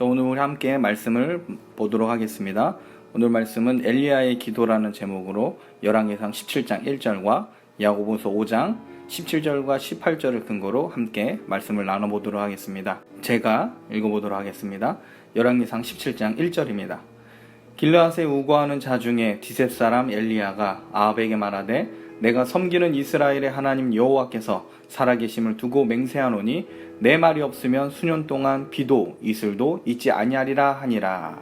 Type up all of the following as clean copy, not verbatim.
오늘 우리 함께 말씀을 보도록 하겠습니다. 오늘 말씀은 엘리야의 기도라는 제목으로 열왕기상 17장 1절과 야고보서 5장 17절과 18절을 근거로 함께 말씀을 나눠보도록 하겠습니다. 제가 읽어보도록 하겠습니다. 열왕기상 17장 1절입니다. 길르앗에 우거하는 자 중에 디셉 사람 엘리야가 아합에게 말하되 내가 섬기는 이스라엘의 하나님 여호와께서 살아계심을 두고 맹세하노니 내 말이 없으면 수년 동안 비도 이슬도 있지 아니하리라 하니라.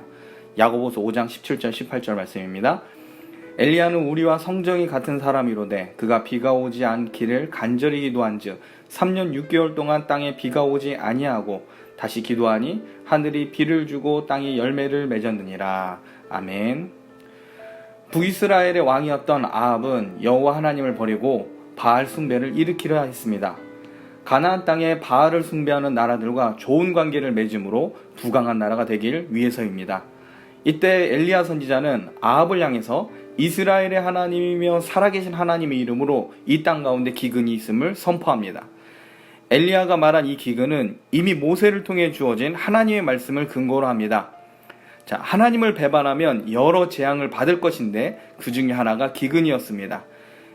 야고보서 5장 17절 18절 말씀입니다. 엘리야는 우리와 성정이 같은 사람이로되 그가 비가 오지 않기를 간절히 기도한즉 3년 6개월 동안 땅에 비가 오지 아니하고 다시 기도하니 하늘이 비를 주고 땅이 열매를 맺었느니라. 아멘. 북이스라엘의 왕이었던 아합은 여호와 하나님을 버리고 바알 숭배를 일으키려 했습니다. 가나안 땅에 바알을 숭배하는 나라들과 좋은 관계를 맺음으로 부강한 나라가 되길 위해서입니다. 이때 엘리야 선지자는 아합을 향해서 이스라엘의 하나님이며 살아계신 하나님의 이름으로 이 땅 가운데 기근이 있음을 선포합니다. 엘리야가 말한 이 기근은 이미 모세를 통해 주어진 하나님의 말씀을 근거로 합니다. 자, 하나님을 배반하면 여러 재앙을 받을 것인데 그 중에 하나가 기근이었습니다.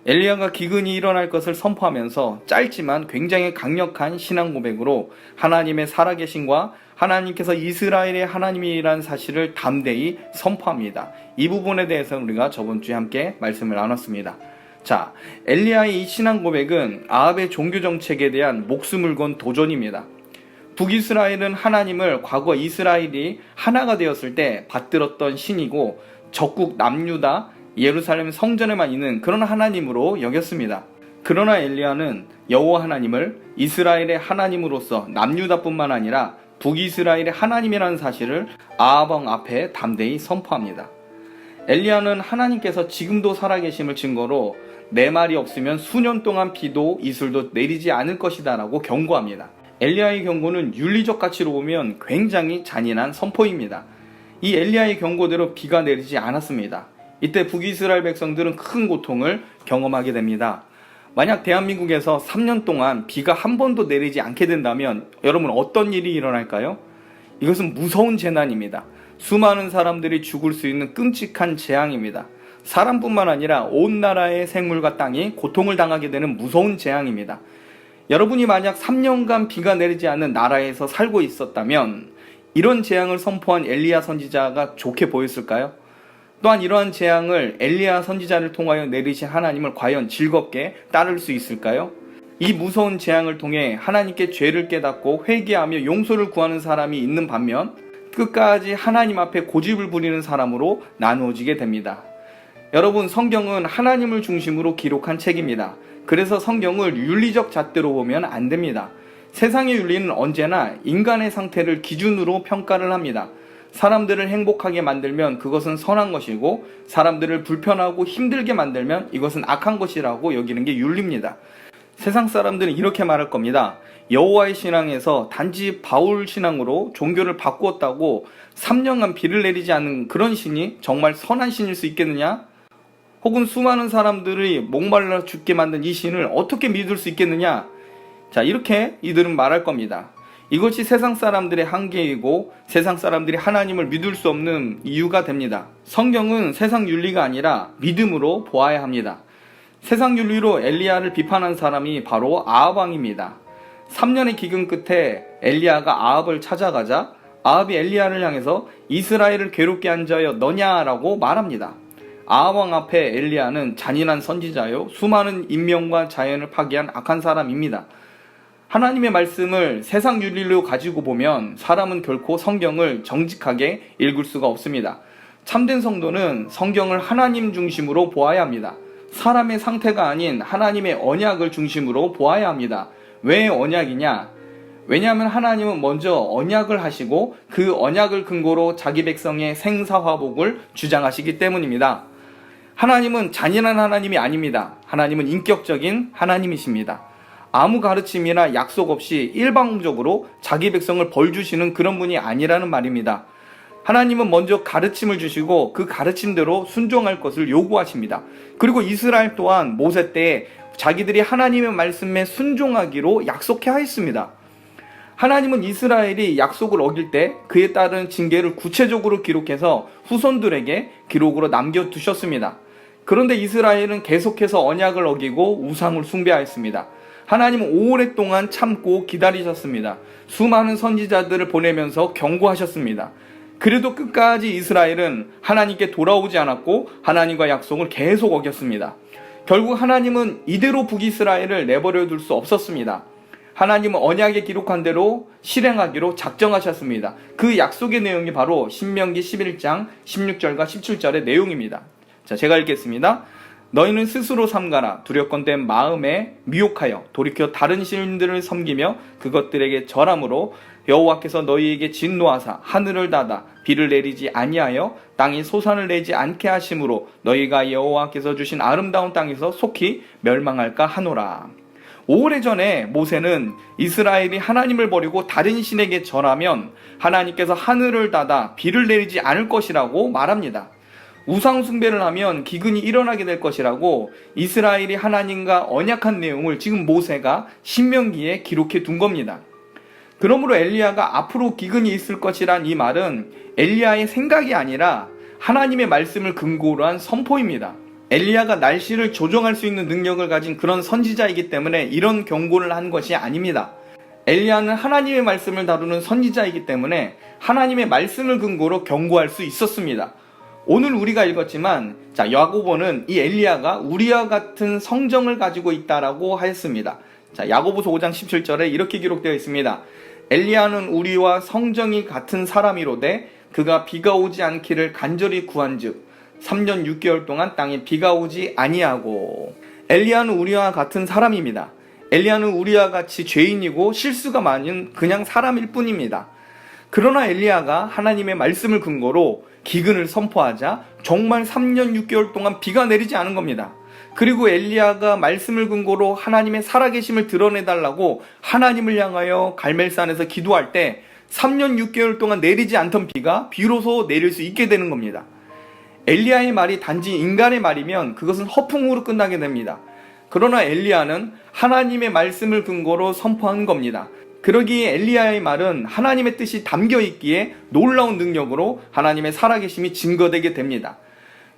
엘리야가 기근이 일어날 것을 선포하면서 짧지만 굉장히 강력한 신앙 고백으로 하나님의 살아계심과 하나님께서 이스라엘의 하나님이라는 사실을 담대히 선포합니다. 이 부분에 대해서는 우리가 저번 주에 함께 말씀을 나눴습니다. 자, 엘리야의 이 신앙 고백은 아합의 종교 정책에 대한 목숨을 건 도전입니다. 북이스라엘은 하나님을 과거 이스라엘이 하나가 되었을 때 받들었던 신이고 적국 남유다 예루살렘 성전에만 있는 그런 하나님으로 여겼습니다. 그러나 엘리야는 여호와 하나님을 이스라엘의 하나님으로서 남유다뿐만 아니라 북이스라엘의 하나님이라는 사실을 아합 왕 앞에 담대히 선포합니다. 엘리야는 하나님께서 지금도 살아계심을 증거로 내 말이 없으면 수년 동안 비도 이슬도 내리지 않을 것이다 라고 경고합니다. 엘리야의 경고는 윤리적 가치로 보면 굉장히 잔인한 선포입니다. 이 엘리야의 경고대로 비가 내리지 않았습니다. 이때 북이스라엘 백성들은 큰 고통을 경험하게 됩니다. 만약 대한민국에서 3년 동안 비가 한 번도 내리지 않게 된다면 여러분 어떤 일이 일어날까요? 이것은 무서운 재난입니다. 수많은 사람들이 죽을 수 있는 끔찍한 재앙입니다. 사람뿐만 아니라 온 나라의 생물과 땅이 고통을 당하게 되는 무서운 재앙입니다. 여러분이 만약 3년간 비가 내리지 않는 나라에서 살고 있었다면 이런 재앙을 선포한 엘리야 선지자가 좋게 보였을까요? 또한 이러한 재앙을 엘리야 선지자를 통하여 내리신 하나님을 과연 즐겁게 따를 수 있을까요? 이 무서운 재앙을 통해 하나님께 죄를 깨닫고 회개하며 용서를 구하는 사람이 있는 반면 끝까지 하나님 앞에 고집을 부리는 사람으로 나누어지게 됩니다. 여러분, 성경은 하나님을 중심으로 기록한 책입니다. 그래서 성경을 윤리적 잣대로 보면 안 됩니다. 세상의 윤리는 언제나 인간의 상태를 기준으로 평가를 합니다. 사람들을 행복하게 만들면 그것은 선한 것이고 사람들을 불편하고 힘들게 만들면 이것은 악한 것이라고 여기는 게 윤리입니다. 세상 사람들은 이렇게 말할 겁니다. 여호와의 신앙에서 단지 바울 신앙으로 종교를 바꾸었다고 3년간 비를 내리지 않는 그런 신이 정말 선한 신일 수 있겠느냐? 혹은 수많은 사람들이 목말라 죽게 만든 이 신을 어떻게 믿을 수 있겠느냐? 자, 이렇게 이들은 말할 겁니다. 이것이 세상 사람들의 한계이고 세상 사람들이 하나님을 믿을 수 없는 이유가 됩니다. 성경은 세상 윤리가 아니라 믿음으로 보아야 합니다. 세상 윤리로 엘리야를 비판한 사람이 바로 아합 왕입니다. 3년의 기근 끝에 엘리야가 아합을 찾아가자 아합이 엘리야를 향해서 이스라엘을 괴롭게 한 자여 너냐라고 말합니다. 아합 왕 앞에 엘리야는 잔인한 선지자요 수많은 인명과 자연을 파괴한 악한 사람입니다. 하나님의 말씀을 세상 윤리로 가지고 보면 사람은 결코 성경을 정직하게 읽을 수가 없습니다. 참된 성도는 성경을 하나님 중심으로 보아야 합니다. 사람의 상태가 아닌 하나님의 언약을 중심으로 보아야 합니다. 왜 언약이냐? 왜냐하면 하나님은 먼저 언약을 하시고 그 언약을 근거로 자기 백성의 생사화복을 주장하시기 때문입니다. 하나님은 잔인한 하나님이 아닙니다. 하나님은 인격적인 하나님이십니다. 아무 가르침이나 약속 없이 일방적으로 자기 백성을 벌 주시는 그런 분이 아니라는 말입니다. 하나님은 먼저 가르침을 주시고 그 가르침대로 순종할 것을 요구하십니다. 그리고 이스라엘 또한 모세 때에 자기들이 하나님의 말씀에 순종하기로 약속해 하였습니다. 하나님은 이스라엘이 약속을 어길 때 그에 따른 징계를 구체적으로 기록해서 후손들에게 기록으로 남겨두셨습니다. 그런데 이스라엘은 계속해서 언약을 어기고 우상을 숭배하였습니다. 하나님은 오랫동안 참고 기다리셨습니다. 수많은 선지자들을 보내면서 경고하셨습니다. 그래도 끝까지 이스라엘은 하나님께 돌아오지 않았고 하나님과 약속을 계속 어겼습니다. 결국 하나님은 이대로 북이스라엘을 내버려 둘 수 없었습니다. 하나님은 언약에 기록한 대로 실행하기로 작정하셨습니다. 그 약속의 내용이 바로 신명기 11장 16절과 17절의 내용입니다. 자, 제가 읽겠습니다. 너희는 스스로 삼가라. 두렵건대 마음에 미혹하여 돌이켜 다른 신들을 섬기며 그것들에게 절함으로 여호와께서 너희에게 진노하사 하늘을 닫아 비를 내리지 아니하여 땅이 소산을 내지 않게 하심으로 너희가 여호와께서 주신 아름다운 땅에서 속히 멸망할까 하노라. 오래전에 모세는 이스라엘이 하나님을 버리고 다른 신에게 절하면 하나님께서 하늘을 닫아 비를 내리지 않을 것이라고 말합니다. 우상 숭배를 하면 기근이 일어나게 될 것이라고 이스라엘이 하나님과 언약한 내용을 지금 모세가 신명기에 기록해 둔 겁니다. 그러므로 엘리야가 앞으로 기근이 있을 것이란 이 말은 엘리야의 생각이 아니라 하나님의 말씀을 근거로 한 선포입니다. 엘리야가 날씨를 조정할 수 있는 능력을 가진 그런 선지자이기 때문에 이런 경고를 한 것이 아닙니다. 엘리야는 하나님의 말씀을 다루는 선지자이기 때문에 하나님의 말씀을 근거로 경고할 수 있었습니다. 오늘 우리가 읽었지만 야고보는 이 엘리야가 우리와 같은 성정을 가지고 있다라고 하였습니다. 야고보서 5장 17절에 이렇게 기록되어 있습니다. 엘리야는 우리와 성정이 같은 사람이로되 그가 비가 오지 않기를 간절히 구한즉 3년 6개월 동안 땅에 비가 오지 아니하고. 엘리야는 우리와 같은 사람입니다. 엘리야는 우리와 같이 죄인이고 실수가 많은 그냥 사람일 뿐입니다. 그러나 엘리야가 하나님의 말씀을 근거로 기근을 선포하자 정말 3년 6개월 동안 비가 내리지 않은 겁니다. 그리고 엘리야가 말씀을 근거로 하나님의 살아계심을 드러내달라고 하나님을 향하여 갈멜산에서 기도할 때 3년 6개월 동안 내리지 않던 비가 비로소 내릴 수 있게 되는 겁니다. 엘리야의 말이 단지 인간의 말이면 그것은 허풍으로 끝나게 됩니다. 그러나 엘리야는 하나님의 말씀을 근거로 선포한 겁니다. 그러기에 엘리야의 말은 하나님의 뜻이 담겨 있기에 놀라운 능력으로 하나님의 살아계심이 증거되게 됩니다.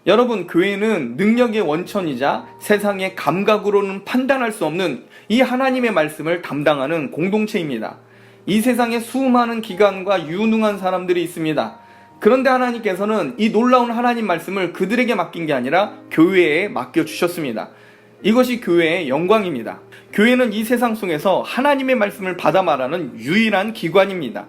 여러분, 교회는 능력의 원천이자 세상의 감각으로는 판단할 수 없는 이 하나님의 말씀을 담당하는 공동체입니다. 이 세상에 수많은 기관과 유능한 사람들이 있습니다. 그런데 하나님께서는 이 놀라운 하나님 말씀을 그들에게 맡긴 게 아니라 교회에 맡겨주셨습니다. 이것이 교회의 영광입니다. 교회는 이 세상 속에서 하나님의 말씀을 받아 말하는 유일한 기관입니다.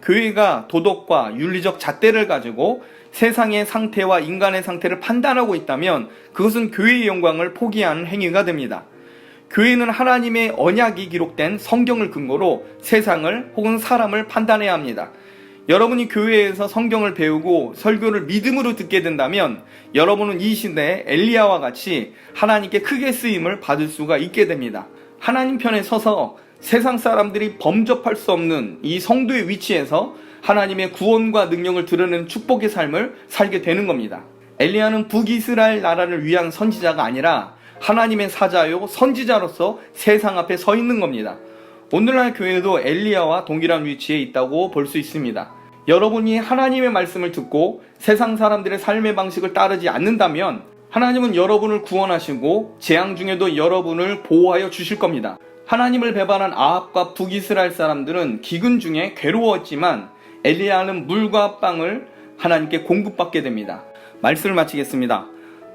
교회가 도덕과 윤리적 잣대를 가지고 세상의 상태와 인간의 상태를 판단하고 있다면 그것은 교회의 영광을 포기하는 행위가 됩니다. 교회는 하나님의 언약이 기록된 성경을 근거로 세상을 혹은 사람을 판단해야 합니다. 여러분이 교회에서 성경을 배우고 설교를 믿음으로 듣게 된다면 여러분은 이 시대에 엘리야와 같이 하나님께 크게 쓰임을 받을 수가 있게 됩니다. 하나님 편에 서서 세상 사람들이 범접할 수 없는 이 성도의 위치에서 하나님의 구원과 능력을 드러내는 축복의 삶을 살게 되는 겁니다. 엘리야는 북이스라엘 나라를 위한 선지자가 아니라 하나님의 사자요 선지자로서 세상 앞에 서 있는 겁니다. 오늘날 교회도 엘리야와 동일한 위치에 있다고 볼 수 있습니다. 여러분이 하나님의 말씀을 듣고 세상 사람들의 삶의 방식을 따르지 않는다면 하나님은 여러분을 구원하시고 재앙 중에도 여러분을 보호하여 주실 겁니다. 하나님을 배반한 아합과 북이스라엘 사람들은 기근 중에 괴로웠지만 엘리야는 물과 빵을 하나님께 공급받게 됩니다. 말씀을 마치겠습니다.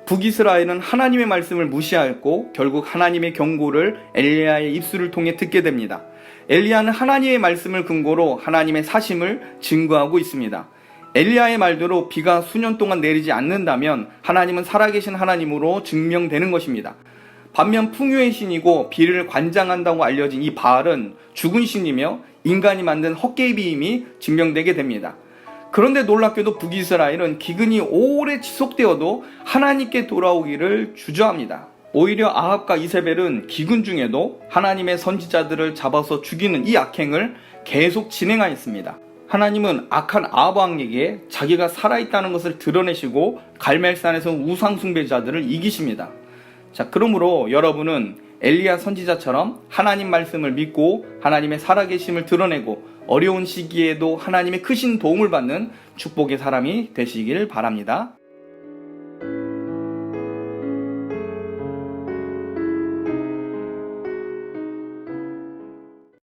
북이스라엘은 하나님의 말씀을 무시하였고 결국 하나님의 경고를 엘리야의 입술을 통해 듣게 됩니다. 엘리야는 하나님의 말씀을 근거로 하나님의 사심을 증거하고 있습니다. 엘리야의 말대로 비가 수년 동안 내리지 않는다면 하나님은 살아계신 하나님으로 증명되는 것입니다. 반면 풍요의 신이고 비를 관장한다고 알려진 이 바알은 죽은 신이며 인간이 만든 헛개비임이 증명되게 됩니다. 그런데 놀랍게도 북이스라엘은 기근이 오래 지속되어도 하나님께 돌아오기를 주저합니다. 오히려 아합과 이세벨은 기근 중에도 하나님의 선지자들을 잡아서 죽이는 이 악행을 계속 진행하였습니다. 하나님은 악한 아합 왕에게 자기가 살아있다는 것을 드러내시고 갈멜산에서 우상 숭배자들을 이기십니다. 자, 그러므로 여러분은 엘리야 선지자처럼 하나님 말씀을 믿고 하나님의 살아계심을 드러내고 어려운 시기에도 하나님의 크신 도움을 받는 축복의 사람이 되시길 바랍니다.